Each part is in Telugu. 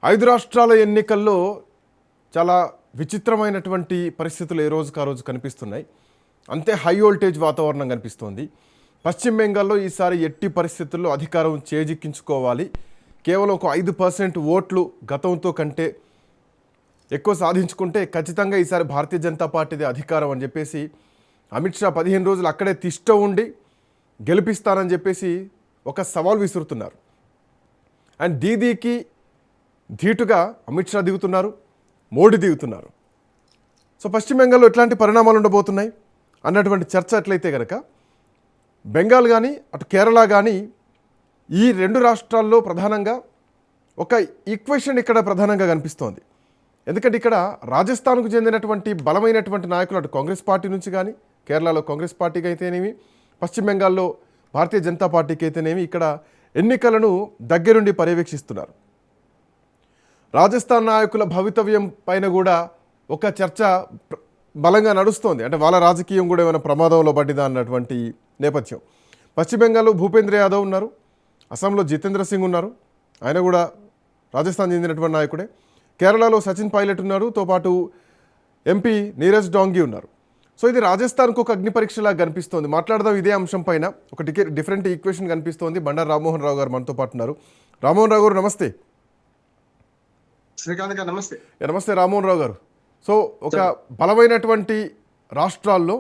ఐదు రాష్ట్రాల ఎన్నికల్లో చాలా విచిత్రమైనటువంటి పరిస్థితులు ఏ రోజుకు ఆ రోజు కనిపిస్తున్నాయి. అంతే హై వోల్టేజ్ వాతావరణం కనిపిస్తోంది. పశ్చిమ బెంగాల్లో ఈసారి ఎట్టి పరిస్థితుల్లో అధికారం చేజిక్కించుకోవాలి, కేవలం ఒక 5% ఓట్లు గతంతో కంటే ఎక్కువ సాధించుకుంటే ఖచ్చితంగా ఈసారి భారతీయ జనతా పార్టీదే అధికారం అని చెప్పేసి అమిత్ షా 15 రోజులు అక్కడే తిష్ట ఉండి గెలిపిస్తానని చెప్పేసి ఒక సవాల్ విసురుతున్నారు. అండ్ దీదీకి ధీటుగా అమిత్ షా దిగుతున్నారు, మోడీ దిగుతున్నారు. సో పశ్చిమ బెంగాల్లో ఎట్లాంటి పరిణామాలు ఉండబోతున్నాయి అన్నటువంటి చర్చ ఎట్లయితే కనుక బెంగాల్ కానీ అటు కేరళ కానీ ఈ రెండు రాష్ట్రాల్లో ప్రధానంగా ఒక ఈక్వేషన్ ఇక్కడ ప్రధానంగా కనిపిస్తోంది. ఎందుకంటే ఇక్కడ రాజస్థాన్కు చెందినటువంటి బలమైనటువంటి నాయకులు అటు కాంగ్రెస్ పార్టీ నుంచి కానీ, కేరళలో కాంగ్రెస్ పార్టీకి అయితేనేమి, పశ్చిమ బెంగాల్లో భారతీయ జనతా పార్టీకి అయితేనేమి ఇక్కడ ఎన్నికలను దగ్గరుండి పర్యవేక్షిస్తున్నారు. రాజస్థాన్ నాయకుల భవితవ్యం పైన కూడా ఒక చర్చ బలంగా నడుస్తోంది. అంటే వాళ్ళ రాజకీయం కూడా ఏమైనా ప్రమాదంలో పడ్డిదా అన్నటువంటి నేపథ్యం. పశ్చిమ బెంగాల్లో భూపేంద్ర యాదవ్ ఉన్నారు, అస్సాంలో జితేంద్ర సింగ్ ఉన్నారు, ఆయన కూడా రాజస్థాన్ చెందినటువంటి నాయకుడే. కేరళలో సచిన్ పైలట్ ఉన్నారు, తో పాటు ఎంపీ నీరజ్ డాంగి ఉన్నారు. సో ఇది రాజస్థాన్కు ఒక అగ్ని పరీక్షలాగా కనిపిస్తోంది. మాట్లాడదాం ఇదే అంశం పైన. ఒక డిఫరెంట్ ఈక్వేషన్ కనిపిస్తోంది. బండారు రామ్మోహన్ రావు గారు మనతో పాటు ఉన్నారు. రామ్మోహన్ రావు గారు నమస్తే. శ్రీకాంత్ గారు నమస్తే. నమస్తే రామ్మోహన్ రావు గారు. సో ఒక బలమైనటువంటి రాష్ట్రాల్లో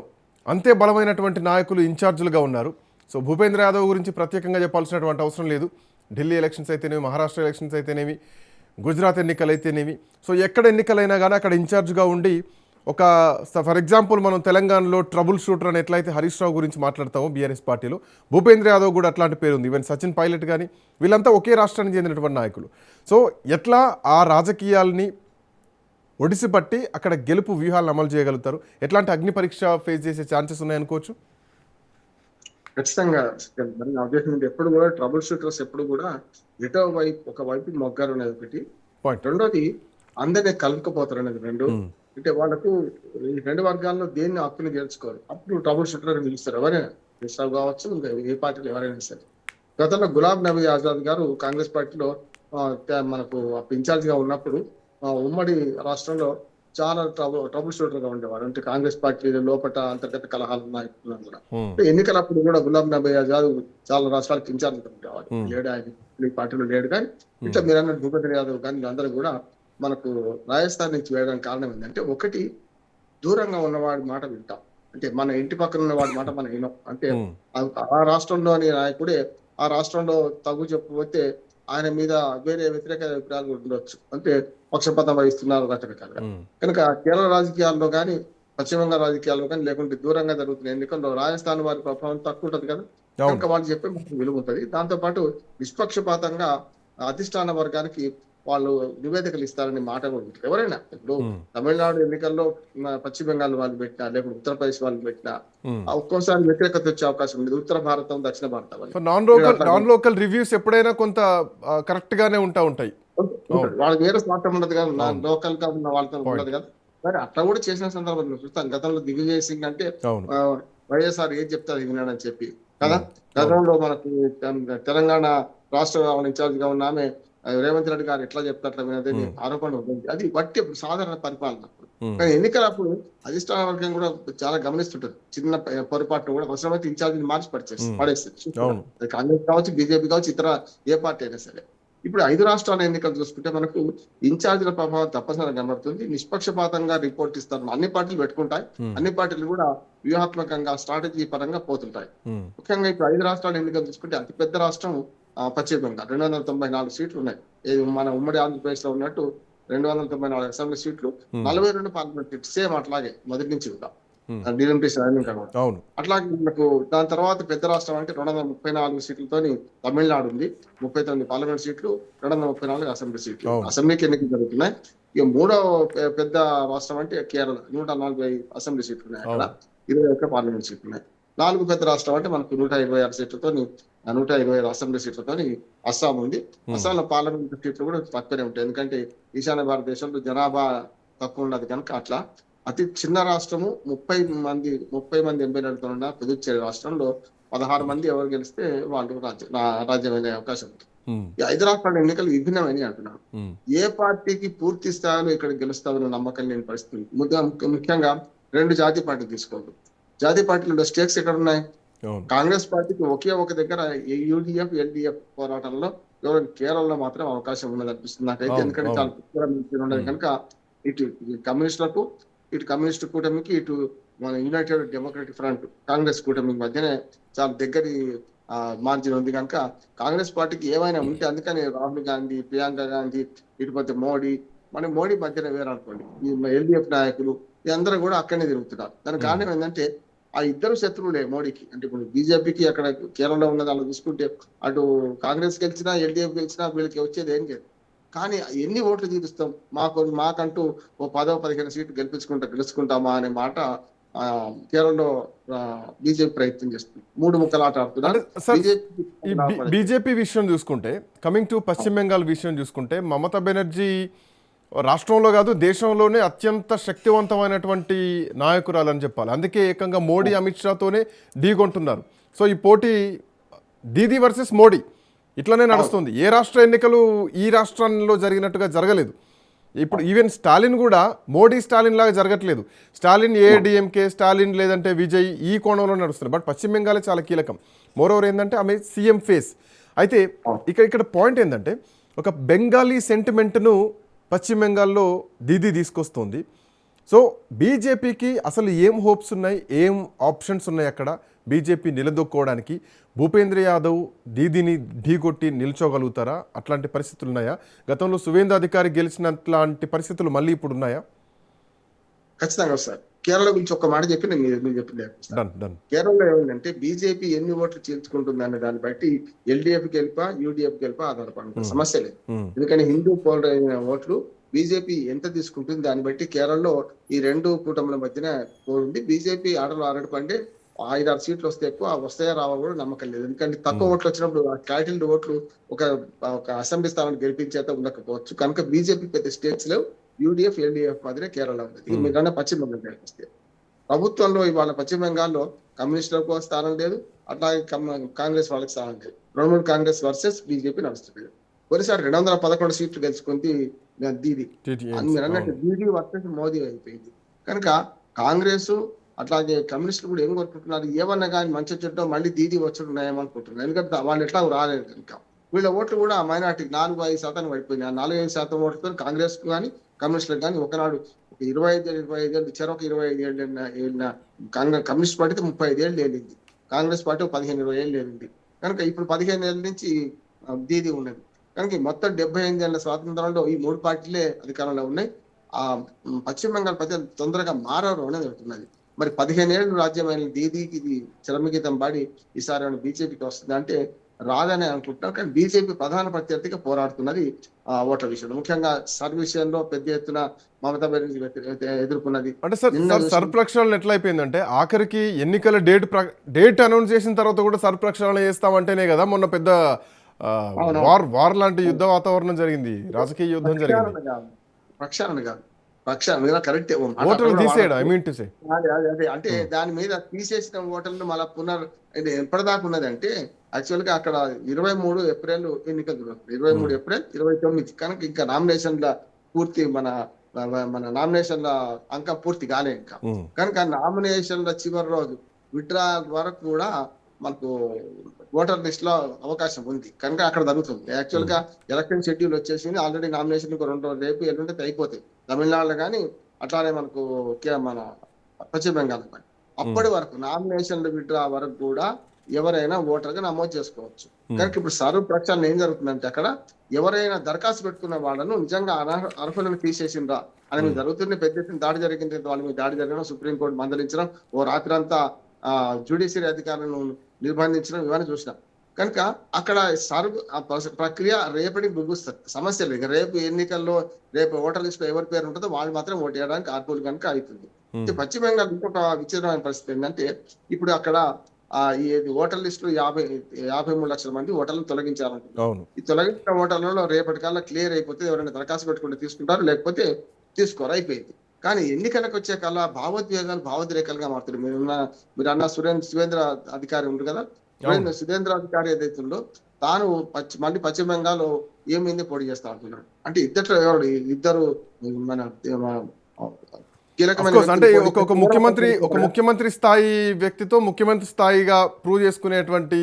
అంతే బలమైనటువంటి నాయకులు ఇన్ఛార్జీలుగా ఉన్నారు. సో భూపేంద్ర యాదవ్ గురించి ప్రత్యేకంగా చెప్పాల్సినటువంటి అవసరం లేదు. ఢిల్లీ ఎలక్షన్స్ అయితేనేమి, మహారాష్ట్ర ఎలక్షన్స్ అయితేనేమి, గుజరాత్ ఎన్నికలు అయితేనేమి, సో ఎక్కడ ఎన్నికలైనా కానీ అక్కడ ఇన్ఛార్జ్గా ఉండి ఒక ఫర్ ఎగ్జాంపుల్ మనం తెలంగాణలో ట్రబుల్ షూటర్ అని ఎట్లయితే హరీష్ రావు గురించి మాట్లాడతామో బీఆర్ఎస్ పార్టీలో, భూపేంద్ర యాదవ్ కూడా అట్లాంటి పేరు ఉంది. ఈవెన్ సచిన్ పైలట్ కానీ వీళ్ళంతా ఒకే రాష్ట్రానికి చెందినటువంటి నాయకులు. సో ఎట్లా ఆ రాజకీయాల్ని ఒడిసి పట్టి అక్కడ గెలుపు వ్యూహాలను అమలు చేయగలుగుతారు? ఎట్లాంటి అగ్ని పరీక్ష ఫేస్ చేసే ఛాన్సెస్ ఉన్నాయనుకోవచ్చు? ఖచ్చితంగా నా ఉద్దేశం ఎప్పుడు కూడా ట్రబుల్ షూటర్స్ ఎప్పుడు కూడా ఇటో వైపు ఒక వైపు మొగ్గారు అనేది ఒకటి, రెండోది అందరినీ కలుపుకపోతారు అనేది రెండు. అంటే వాళ్ళకు ఈ రెండు వర్గాల్లో దేన్ని హక్కుని గెలుచుకోరు, అప్పుడు ట్రబుల్ షూటర్ పిలుస్తారు. ఎవరైనా మిస్రావు కావచ్చు, ఇంకా ఏ పార్టీలో ఎవరైనా సరే. గతంలో గులాబ్ నబీ ఆజాద్ గారు కాంగ్రెస్ పార్టీలో మనకు ఇన్ఛార్జ్ గా ఉన్నప్పుడు ఉమ్మడి రాష్ట్రంలో చాలా ట్రబుల్ షూటర్ గా ఉండేవారు. అంటే కాంగ్రెస్ పార్టీ లోపల అంతర్గత కలహాలు నాయకులు కూడా. ఎన్నికలప్పుడు కూడా గులాబ్ నబీ ఆజాద్ చాలా రాష్ట్రాలకు ఇన్ఛార్జ్ గా ఉండేవారు. లేడు ఆయన ఈ పార్టీలో లేడు. కానీ ఇట్లా మీరు అన్న భూపేంద్ర యాదవ్ కానీ అందరూ కూడా మనకు రాజస్థాన్ నుంచి వేయడానికి కారణం ఏంటంటే, ఒకటి దూరంగా ఉన్నవాడి మాట వింటాం, అంటే మన ఇంటి పక్కన ఉన్న వాడి మాట మనం వినం. అంటే ఆ రాష్ట్రంలోని నాయకుడే ఆ రాష్ట్రంలో తగు చెప్పబోతే ఆయన మీద వేరే వ్యతిరేక అభిప్రాయాలు ఉండొచ్చు, అంటే పక్షపాతం వహిస్తున్నారు రకరకాలుగా. కనుక కేరళ రాజకీయాల్లో కానీ, పశ్చిమ బెంగాల్ రాజకీయాల్లో కానీ, లేకుంటే దూరంగా జరుగుతున్న ఎన్నికల్లో రాజస్థాన్ వారి ప్రభావం తక్కువ ఉంటుంది కదా, కనుక వాళ్ళు చెప్పే మనకు విలువ ఉంటుంది. దాంతో పాటు నిష్పక్షపాతంగా అధిష్టాన వర్గానికి వాళ్ళు నివేదికలు ఇస్తారని మాట కూడా ఉంటుంది. ఎవరైనా ఇప్పుడు తమిళనాడు ఎన్నికల్లో పశ్చిమ బెంగాల్ వాళ్ళు పెట్టినా, లేకుంటే ఉత్తరప్రదేశ్ వాళ్ళు పెట్టినా ఒక్కోసారి వ్యతిరేకత వచ్చే అవకాశం ఉండేది. ఉత్తర భారతం, దక్షిణ భారతం నాన్ లోకల్ రివ్యూస్ ఎప్పుడైనా కొంత కరెక్ట్ గానే ఉంటాయి. వాళ్ళకి వేరే స్వార్థం ఉండదు కదా, లోకల్ గా ఉన్న వాళ్ళతో ఉండదు కదా. మరి అట్లా కూడా చేసిన సందర్భంలో చూస్తాం. గతంలో దిగ్విజయ్ సింగ్ అంటే వైఎస్ఆర్ ఏం చెప్తారు వినాడని చెప్పి కదా. గతంలో మనకు తెలంగాణ రాష్ట్ర ఇన్ఛార్జ్ గా ఉన్న ఆమె రేవంత్ రెడ్డి గారు ఎట్లా చెప్తారు అట్లా వినదని ఆరోపణ ఉంటుంది. అది బట్టి సాధారణ పరిపాలన. కానీ ఎన్నికలప్పుడు అధిష్టాన వర్గం కూడా చాలా గమనిస్తుంటారు. చిన్న పొరపాటు కూడా అవసరమైతే ఇన్ఛార్జ్ మార్చి పడేస్తారు. కాంగ్రెస్ కావచ్చు, బీజేపీ కావచ్చు, ఇతర ఏ పార్టీ అయినా సరే. ఇప్పుడు 5 రాష్ట్రాల ఎన్నికలు చూసుకుంటే మనకు ఇన్ఛార్జీల ప్రభావం తప్పనిసరిగా కనబడుతుంది. నిష్పక్షపాతంగా రిపోర్ట్ ఇస్తారు. అన్ని పార్టీలు పెట్టుకుంటాయి, అన్ని పార్టీలు కూడా వ్యూహాత్మకంగా స్ట్రాటజీ పరంగా పోతుంటాయి. ముఖ్యంగా ఇప్పుడు 5 రాష్ట్రాల ఎన్నికలు చూసుకుంటే అతిపెద్ద రాష్ట్రం పశ్చిమ బెంగాల్. 294 సీట్లు ఉన్నాయి. మన ఉమ్మడి ఆంధ్రప్రదేశ్ లో ఉన్నట్టు 294 అసెంబ్లీ సీట్లు, 42 పార్లమెంట్ సీట్లు. సేమ్ అట్లాగే మొదటి నుంచి కూడా అట్లాగే మనకు. దాని తర్వాత పెద్ద రాష్ట్రం అంటే 234 సీట్లతోని తమిళనాడు ఉంది. 39 పార్లమెంట్ సీట్లు, 234 అసెంబ్లీ సీట్లు. అసెంబ్లీకి ఎన్నికలు జరుగుతున్నాయి. ఇక మూడవ పెద్ద రాష్ట్రం అంటే కేరళ, 140 అసెంబ్లీ సీట్లు ఉన్నాయి. అక్కడ 21 పార్లమెంట్ సీట్లు ఉన్నాయి. 4 పెద్ద రాష్ట్రం అంటే మనకు 126 సీట్లతోని, 125 అసెంబ్లీ సీట్లతోని అస్సాం ఉంది. అస్సాంలో పార్లమెంట్ సీట్లు కూడా తక్కువనే ఉంటాయి, ఎందుకంటే ఈశాన్య భారతదేశంలో జనాభా తక్కువ ఉన్నది కనుక. అట్లా అతి చిన్న రాష్ట్రము 30 మంది ఎంపీలతో ఉన్న పుదుచ్చేరి రాష్ట్రంలో 16 మంది ఎవరు గెలిస్తే వాళ్ళు రాజ్యం అయ్యే అవకాశం ఉంటుంది. ఈ 5 రాష్ట్రాల ఎన్నికలు విభిన్నమని అంటున్నాను. ఏ పార్టీకి పూర్తి స్థాయిలో ఇక్కడ గెలుస్తామన్న నమ్మకం లేని పరిస్థితి. ముఖ్యంగా 2 జాతీయ పార్టీలు తీసుకోవద్దు. జాతీయ పార్టీలో స్టేట్స్ ఎక్కడ ఉన్నాయి? కాంగ్రెస్ పార్టీకి ఒకే ఒక దగ్గర యూడిఎఫ్ ఎల్డిఎఫ్ పోరాటంలో కేరళలో మాత్రం అవకాశం ఉన్నది అనిపిస్తుంది నాకైతే. ఎందుకంటే చాలా ఉన్నది కనుక ఇటు కమ్యూనిస్టులకు, ఇటు కమ్యూనిస్ట్ కూటమికి, ఇటు మన యునైటెడ్ డెమోక్రటిక్ ఫ్రంట్ కాంగ్రెస్ కూటమి మధ్యనే చాలా దగ్గరి మార్జిన్ ఉంది కనుక కాంగ్రెస్ పార్టీకి ఏమైనా ఉంటే, అందుకని రాహుల్ గాంధీ, ప్రియాంక గాంధీ, ఇటుపోతే మోడీ, మన మోడీ మధ్యన వేరనుకోండి ఈ ఎల్డిఎఫ్ నాయకులు అందరూ కూడా అక్కడనే తిరుగుతున్నారు. దానికి కారణం ఏంటంటే ఆ ఇద్దరు శత్రువులే మోడీకి. అంటే ఇప్పుడు బీజేపీకి అక్కడ కేరళలో ఉన్నది అలా చూసుకుంటే అటు కాంగ్రెస్ గెలిచినా ఎల్డిఎఫ్ గెలిచినా వీళ్ళకి వచ్చేది ఏం లేదు. కానీ ఎన్ని ఓట్లు తీరుస్తాం, మాకంటూ ఓ 10-15 సీట్లు గెలుచుకుంటామా అనే మాట కేరళలో బీజేపీ ప్రయత్నం చేస్తుంది. 3 ముక్కలాట ఆడుతున్నారు. బీజేపీ విషయం చూసుకుంటే, కమింగ్ టు పశ్చిమ బెంగాల్ విషయం చూసుకుంటే, మమతా బెనర్జీ రాష్ట్రంలో కాదు దేశంలోనే అత్యంత శక్తివంతమైనటువంటి నాయకురాలని చెప్పాలి. అందుకే ఏకంగా మోడీ అమిత్ షాతోనే ఢీకొంటున్నారు. సో ఈ పోటీ దీదీ వర్సెస్ మోడీ ఇట్లనే నడుస్తుంది. ఏ రాష్ట్ర ఎన్నికలు ఈ రాష్ట్రంలో జరిగినట్టుగా జరగలేదు. ఇప్పుడు ఈవెన్ స్టాలిన్ కూడా మోడీ స్టాలిన్ లాగా జరగట్లేదు. స్టాలిన్ ఏఐడిఎంకే, స్టాలిన్ లేదంటే విజయ్, ఈ కోణంలో నడుస్తుంది. బట్ పశ్చిమ బెంగాలే చాలా కీలకం. మోరోవర్ ఏంటంటే ఆమె సీఎం ఫేస్. అయితే ఇక్కడ పాయింట్ ఏంటంటే ఒక బెంగాలీ సెంటిమెంట్ను పశ్చిమ బెంగాల్లో దీదీ తీసుకొస్తుంది. సో బీజేపీకి అసలు ఏం హోప్స్ ఉన్నాయి, ఏం ఆప్షన్స్ ఉన్నాయి అక్కడ బీజేపీ నిలదొక్కోవడానికి? భూపేంద్ర యాదవ్ దీదీని ఢీకొట్టి నిల్చోగలుగుతారా? అట్లాంటి పరిస్థితులు ఉన్నాయా? గతంలో సువేంద్ర అధికారి గెలిచినట్లాంటి పరిస్థితులు మళ్ళీ ఇప్పుడు ఉన్నాయా? ఖచ్చితంగా సార్. కేరళ గురించి ఒక మాట చెప్పి నేను చెప్పింది. కేరళలో ఏమైందంటే బీజేపీ ఎన్ని ఓట్లు చేర్చుకుంటుంది అనే దాన్ని బట్టి ఎల్డిఎఫ్ గెలిపా యూడిఎఫ్ గెలిపా ఆధారపడుతుంది. సమస్య లేదు. ఎందుకంటే హిందూ పోలరైన ఓట్లు బీజేపీ ఎంత తీసుకుంటుంది దాన్ని బట్టి కేరళలో ఈ 2 కూటముల మధ్యన ఉంది. బీజేపీ ఆడలు పండే 5-6 సీట్లు వస్తే ఎక్కువ వస్తాయా రావా కూడా నమ్మకం లేదు. ఎందుకంటే తక్కువ ఓట్లు వచ్చినప్పుడు క్యాటిల్ ఓట్లు ఒక అసెంబ్లీ స్థానాన్ని గెలిపించేత ఉండకపోవచ్చు. కనుక బీజేపీ పెద్ద స్టేట్స్ లో యూడిఎఫ్ ఎల్డిఎఫ్ మాదిరే కేరళ ఉంది. ఇది మీకన్నా పశ్చిమ బెంగాల్ వస్తే ప్రభుత్వంలో ఇవాళ పశ్చిమ బెంగాల్లో కమ్యూనిస్టులకు స్థానం లేదు, అట్లాగే కాంగ్రెస్ వాళ్ళకి స్థానం లేదు. 2-3 కాంగ్రెస్ వర్సెస్ బీజేపీ నడుస్తుంది. ఒరిసారి 211 సీట్లు గెలుచుకుంది దీదీ. మీరు అన్నట్టు దీదీ వర్సెస్ మోదీ అయిపోయింది. కనుక కాంగ్రెస్ అట్లాగే కమ్యూనిస్టులు కూడా ఏం కోరుకుంటున్నారు, ఏమన్నా కానీ మంచి చెడ్డ మళ్ళీ దీదీ వచ్చి ఉన్నాయేమనుకుంటున్నారు. ఎందుకంటే వాళ్ళు ఎట్లా రాలేదు కనుక వీళ్ళ ఓట్లు కూడా మైనార్టీ 4-5% పడిపోయినాయి. 4-5% ఓట్లతో కాంగ్రెస్ కానీ కమ్యూనిస్టులకు కానీ ఒకనాడు 25 ఏళ్ళు చెరొక 25 ఏళ్ళ కమ్యూనిస్ట్ పార్టీకి 35 ఏళ్ళు వెళ్ళింది. కాంగ్రెస్ పార్టీ 15-20 ఏళ్ళు వెళ్ళింది. కనుక ఇప్పుడు 15 ఏళ్ళ నుంచి దీదీ ఉన్నది. కనుక మొత్తం 75 ఏళ్ల స్వాతంత్రంలో ఈ 3 పార్టీలే అధికారంలో ఉన్నాయి. ఆ పశ్చిమ బెంగాల్ ప్రజలు తొందరగా మారరు అనేది అవుతున్నది. మరి 15 ఏళ్ళు రాజ్యమైన దీదీకి ఇది చరమగీతం పాడి ఈసారి బీజేపీకి వస్తుంది అంటే రాదని అనుకుంటున్నాం. కానీ బీజేపీ ప్రధాన ప్రత్యర్థిగా పోరాడుతున్నది ఓట్ల విషయంలో. ముఖ్యంగా సర్ విషయంలో పెద్ద ఎత్తున మమతా బెనర్జీ ఎదుర్కొన్నది. అంటే సర్ ప్రక్షాళన ఎట్లా అయిపోయిందంటే ఆఖరికి ఎన్నికల డేట్ అనౌన్స్ చేసిన తర్వాత కూడా సర్ ప్రక్షాళన చేస్తామంటేనే కదా మొన్న పెద్ద వార్ లాంటి యుద్ధ వాతావరణం జరిగింది, రాజకీయ యుద్ధం జరిగింది. ప్రక్షాళన కాదు, ప్రక్షాళన కరెక్ట్. అంటే దాని మీద తీసేసిన ఓటర్లు మళ్ళీ ఎప్పటిదాకా ఉన్నదంటే యాక్చువల్ గా అక్కడ 23 ఏప్రిల్ ఎన్నికలు జరుగుతుంది. 23 ఏప్రిల్ 29 కనుక ఇంకా నామినేషన్ల పూర్తి మన నామినేషన్ల అంకం పూర్తి కాలే ఇంకా. కనుక నామినేషన్ల చివరి రోజు విత్డ్రా వరకు కూడా మనకు ఓటర్ లిస్ట్ లో అవకాశం ఉంది. కనుక అక్కడ జరుగుతుంది. యాక్చువల్ గా ఎలక్షన్ షెడ్యూల్ వచ్చేసింది. ఆల్రెడీ నామినేషన్ 2 రోజులు రేపు ఎల్లుంటే అయిపోతాయి తమిళనాడులో కానీ అట్లానే మనకు మన పశ్చిమ బెంగాల్ కానీ. అప్పటి వరకు నామినేషన్లు విత్డ్రా వరకు కూడా ఎవరైనా ఓటర్ గా నమోదు చేసుకోవచ్చు. కనుక ఇప్పుడు సర్వ ప్రక్షాళన ఏం జరుగుతుందంటే అక్కడ ఎవరైనా దరఖాస్తు పెట్టుకున్న వాళ్ళను నిజంగా అర్హులను తీసేసిందా అని జరుగుతుంది. పెద్ద ఎత్తున దాడి జరిగింది. వాళ్ళ మీద దాడి జరగడం, సుప్రీంకోర్టు మందలించడం, ఓ రాత్రి అంతా జ్యుడిషియరీ అధికారులను నిర్బంధించడం ఇవన్నీ చూసినాం. కనుక అక్కడ ప్రక్రియ రేపటికి ముగుస్తారు. సమస్య లేదు. రేపు ఎన్నికల్లో రేపు ఓటర్ లిస్ట్ లో ఎవరి పేరు ఉంటుందో వాళ్ళు మాత్రం ఓటు వేయడానికి ఆర్పూలు కనుక అవుతుంది. పశ్చిమ బెంగాల్ ఇంకొక విచిత్రమైన పరిస్థితి ఏంటంటే ఇప్పుడు అక్కడ ఈ ఓటర్ లిస్ట్ లో 53 లక్షల మంది ఓటర్లను తొలగించారంటున్నారు. ఈ తొలగించిన ఓటర్లలో రేపటికల్లా క్లియర్ అయిపోతే ఎవరైనా దరఖాస్తు పెట్టుకుంటే తీసుకుంటారు, లేకపోతే తీసుకోరు, అయిపోయింది. కానీ ఎన్నికలకు వచ్చే కల్లా భావోద్వేగాలు భావోద్రేకాలుగా మారుతుంది. మీరు అన్న సువేంద్ర అధికారి ఉంది కదా, సుధేంద్రాధికారి ఏదైతే ఉందో తాను మళ్ళీ పశ్చిమ బెంగాల్ ఏమైంది పోటీ చేస్తా అంటున్నాడు. అంటే ఇద్దరు మన కీలకమైన కోర్స్ అంటే వ్యక్తులు ఒక ముఖ్యమంత్రి స్థాయి వ్యక్తితో ముఖ్యమంత్రి స్థాయిగా ప్రూవ్ చేసుకునేటువంటి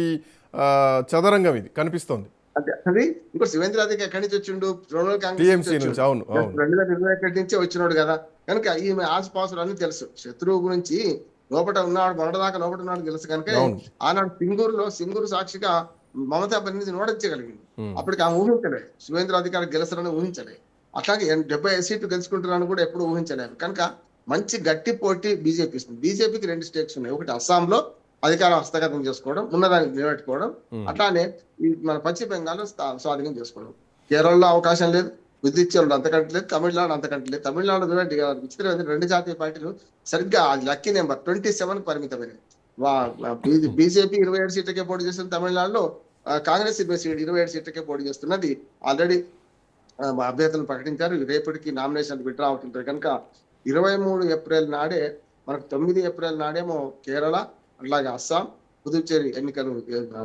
చదరంగం ఇది కనిపిస్తోంది. అంటే అది ఇంకో శివేంద్రాధికారి ఎక్కడి నుంచి వచ్చిండు, తృణమూల్ టీఎంసీ కాంగ్రెస్ నుంచి. అవును అవును 2021 నుంచి వచ్చినాడు కదా. కనుక ఈమె ఆసుపాసులు అన్ని తెలుసు, శత్రువు గురించి లోపల ఉన్నాడు, మొన్నటిదాకా లోపల ఉన్నాడు తెలుసు. కనుక అవును. ఆనాడు సింగూరు సాక్షిగా మమతా బెనర్జీని ఓడించగలిగింది. అప్పటికి ఆమె ఊహించలే శివేంద్రాధికారి గెలుస్తారని ఊహించలే. అట్లాగే 75 సీట్లు గెలుచుకుంటున్నాను కూడా ఎప్పుడు ఊహించలేదు. కనుక మంచి గట్టి పోటీ బీజేపీ ఇస్తుంది. బీజేపీకి 2 స్టేట్స్ ఉన్నాయి. ఒకటి అస్సాంలో అధికారం హస్తగతం చేసుకోవడం, ఉన్నదానికి నిలబెట్టుకోవడం, అట్లానే ఈ మన పశ్చిమ బెంగాల్ స్వాధీనం చేసుకోవడం. కేరళలో అవకాశం లేదు, విద్యుత్లో అంతకంటే లేదు, తమిళనాడు అంతకంటే లేదు. తమిళనాడు చూడండి, విచిత్రమైన 2 జాతీయ పార్టీలు సరిగ్గా లక్కీ నెంబర్ 27 పరిమితమైనవి. బీజేపీ 27 సీట్లకే పోటీ చేస్తుంది తమిళనాడులో, కాంగ్రెస్ 27 సీట్లకే పోటీ చేస్తున్నది. ఆల్రెడీ అభ్యర్థులను ప్రకటించారు. రేపటికి నామినేషన్ విత్డ్రా అవుతుంటారు. కనుక 23 ఏప్రిల్ నాడే మనకు 9 ఏప్రిల్ నాడేమో కేరళ, అట్లాగే అస్సాం, పుదుచ్చేరి ఎన్నికలు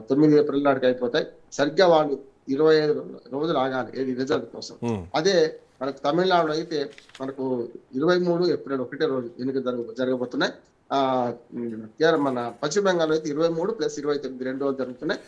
9 ఏప్రిల్ నాటికి అయిపోతాయి. సరిగ్గా వాళ్ళు 25 రోజులు ఆగాలి ఏది రిజల్ట్ కోసం. అదే మనకు తమిళనాడులో అయితే మనకు 23 ఏప్రిల్ ఒకటే రోజు ఎన్నికలు జరగబోతున్నాయి. మన పశ్చిమ బెంగాల్ అయితే 23 + 29 2 రోజులు జరుగుతున్నాయి.